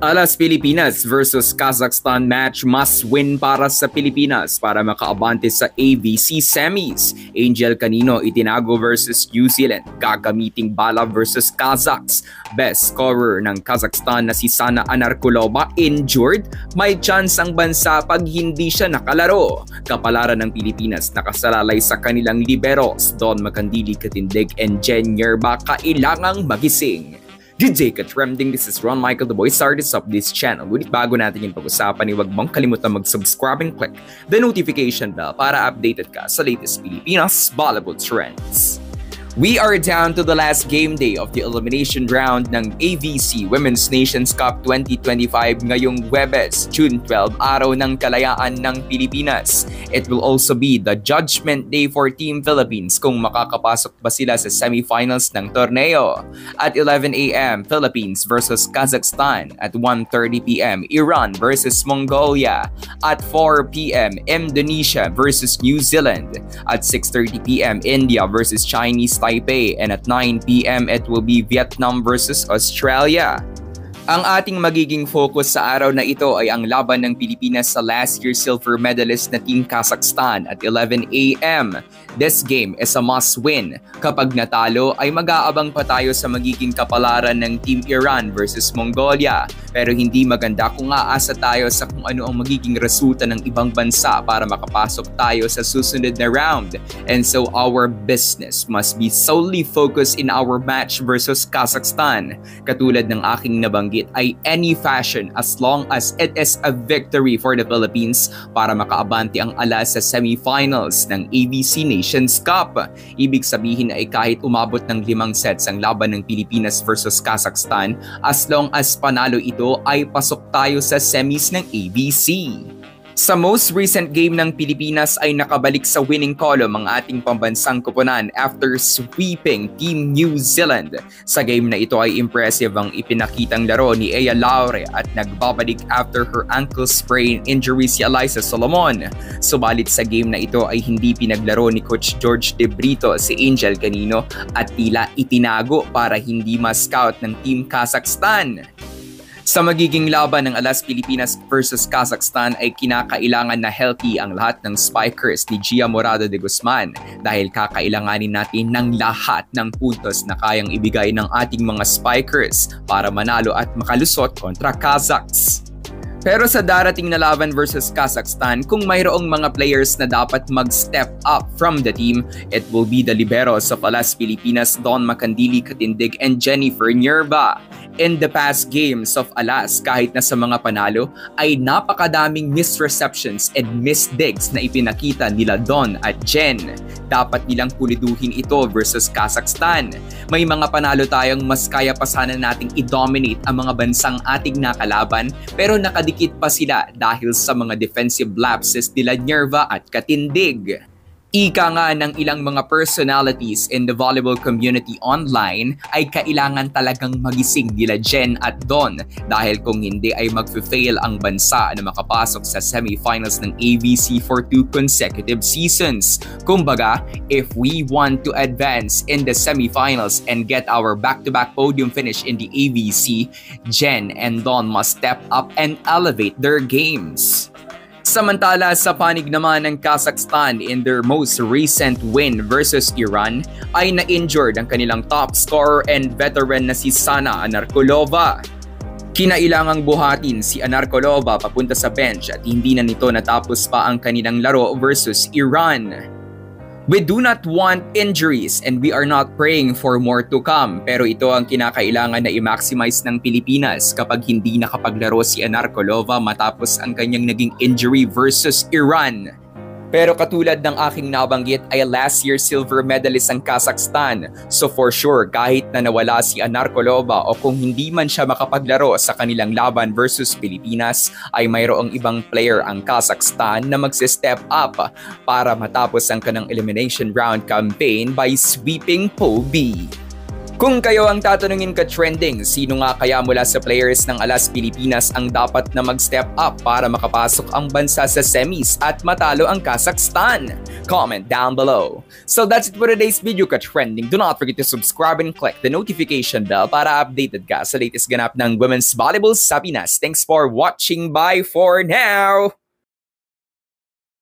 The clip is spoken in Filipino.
Alas Pilipinas versus Kazakhstan match must win para sa Pilipinas para makaabante sa AVC Semis. Angel Canino itinago versus New Zealand, gagamiting bala versus Kazakhs. Best scorer ng Kazakhstan na si Sana Anarkulova injured, may chance ang bansa pag hindi siya nakalaro. Kapalaran ng Pilipinas nakasalalay sa kanilang liberos, Don Macandili Katindig and Jen Yerba kailangang magising. DJ Katrending, this is Ron Michael, the voice artist of this channel. Ngunit bago natin yung pag-usapan, huwag mong kalimutan mag-subscribe and click the notification bell para updated ka sa latest Pilipinas volleyball trends. We are down to the last game day of the elimination round ng AVC Women's Nations Cup 2025 ngayong Huwebes, June 12, araw ng kalayaan ng Pilipinas. It will also be the judgment day for Team Philippines kung makakapasok ba sila sa semifinals ng torneo. At 11 a.m., Philippines versus Kazakhstan. At 1:30 p.m., Iran versus Mongolia. At 4 p.m., Indonesia versus New Zealand. At 6:30 p.m., India versus Chinese Taipei, and at 9 p.m. it will be Vietnam versus Australia. Ang ating magiging focus sa araw na ito ay ang laban ng Pilipinas sa last year's silver medalist na Team Kazakhstan at 11 a.m. This game is a must-win. Kapag natalo ay mag-aabang pa tayo sa magiging kapalaran ng Team Iran versus Mongolia. Pero hindi maganda kung aasa tayo sa kung ano ang magiging resulta ng ibang bansa para makapasok tayo sa susunod na round. And so our business must be solely focused in our match versus Kazakhstan. Katulad ng aking nabanggit ay any fashion as long as it is a victory for the Philippines para makaabante ang alas sa semifinals ng AVC Nations Cup. Ibig sabihin ay kahit umabot ng 5 sets ang laban ng Pilipinas versus Kazakhstan, as long as panalo ito ay pasok tayo sa semis ng AVC. Sa most recent game ng Pilipinas ay nakabalik sa winning column ang ating pambansang koponan after sweeping Team New Zealand. Sa game na ito ay impressive ang ipinakitang laro ni Ea Laure at nagbabalik after her ankle sprain injury si Alyssa Solomon. Subalit sa game na ito ay hindi pinaglaro ni Coach George De Brito si Angel Canino at tila itinago para hindi ma-scout ng Team Kazakhstan. Sa magiging laban ng alas Pilipinas versus Kazakhstan ay kinakailangan na healthy ang lahat ng spikers ni Gia Morado de Guzman dahil kakailanganin natin ng lahat ng puntos na kayang ibigay ng ating mga spikers para manalo at makalusot kontra Kazakhs. Pero sa darating na laban versus Kazakhstan, kung mayroong mga players na dapat mag-step up from the team, it will be the liberos of Alas Pilipinas, Don Macandili Katindig and Jennifer Nierba. In the past games of Alas, kahit na sa mga panalo, ay napakadaming missed receptions and missed digs na ipinakita nila Don at Jen. Dapat nilang puliduhin ito versus Kazakhstan. May mga panalo tayong mas kaya pa sana nating i-dominate ang mga bansang ating nakalaban, pero nakadikit pa sila dahil sa mga defensive lapses nila Nierva at Katindig. Ika nga ng ilang mga personalities in the volleyball community online ay kailangan talagang magising nila Jen at Don dahil kung hindi ay mag-fail ang bansa na makapasok sa semifinals ng AVC for 2 consecutive seasons. Kumbaga, if we want to advance in the semifinals and get our back-to-back podium finish in the AVC, Jen and Don must step up and elevate their games. Samantala sa panig naman ng Kazakhstan in their most recent win versus Iran ay na-injured ang kanilang top scorer and veteran na si Sana Anarkulova. Kinailangang buhatin si Anarkulova papunta sa bench at hindi na nito natapos pa ang kanilang laro versus Iran. We do not want injuries and we are not praying for more to come, pero ito ang kinakailangan na i-maximize ng Pilipinas kapag hindi nakapaglaro si Anarkulova matapos ang kanyang naging injury versus Iran. Pero katulad ng aking nabanggit ay last year's silver medalist ang Kazakhstan. So for sure, kahit na nawala si Anarkulova o kung hindi man siya makapaglaro sa kanilang laban versus Pilipinas, ay mayroong ibang player ang Kazakhstan na magsi-step up para matapos ang kanang elimination round campaign by sweeping Pool B. Kung kayo ang tatanungin ka trending, sino nga kaya mula sa players ng Alas Pilipinas ang dapat na mag-step up para makapasok ang bansa sa semis at matalo ang Kazakhstan? Comment down below. So that's it for today's video ka trending. Do not forget to subscribe and click the notification bell para updated ka sa latest ganap ng women's volleyball sa Pinas. Thanks for watching. Bye for now!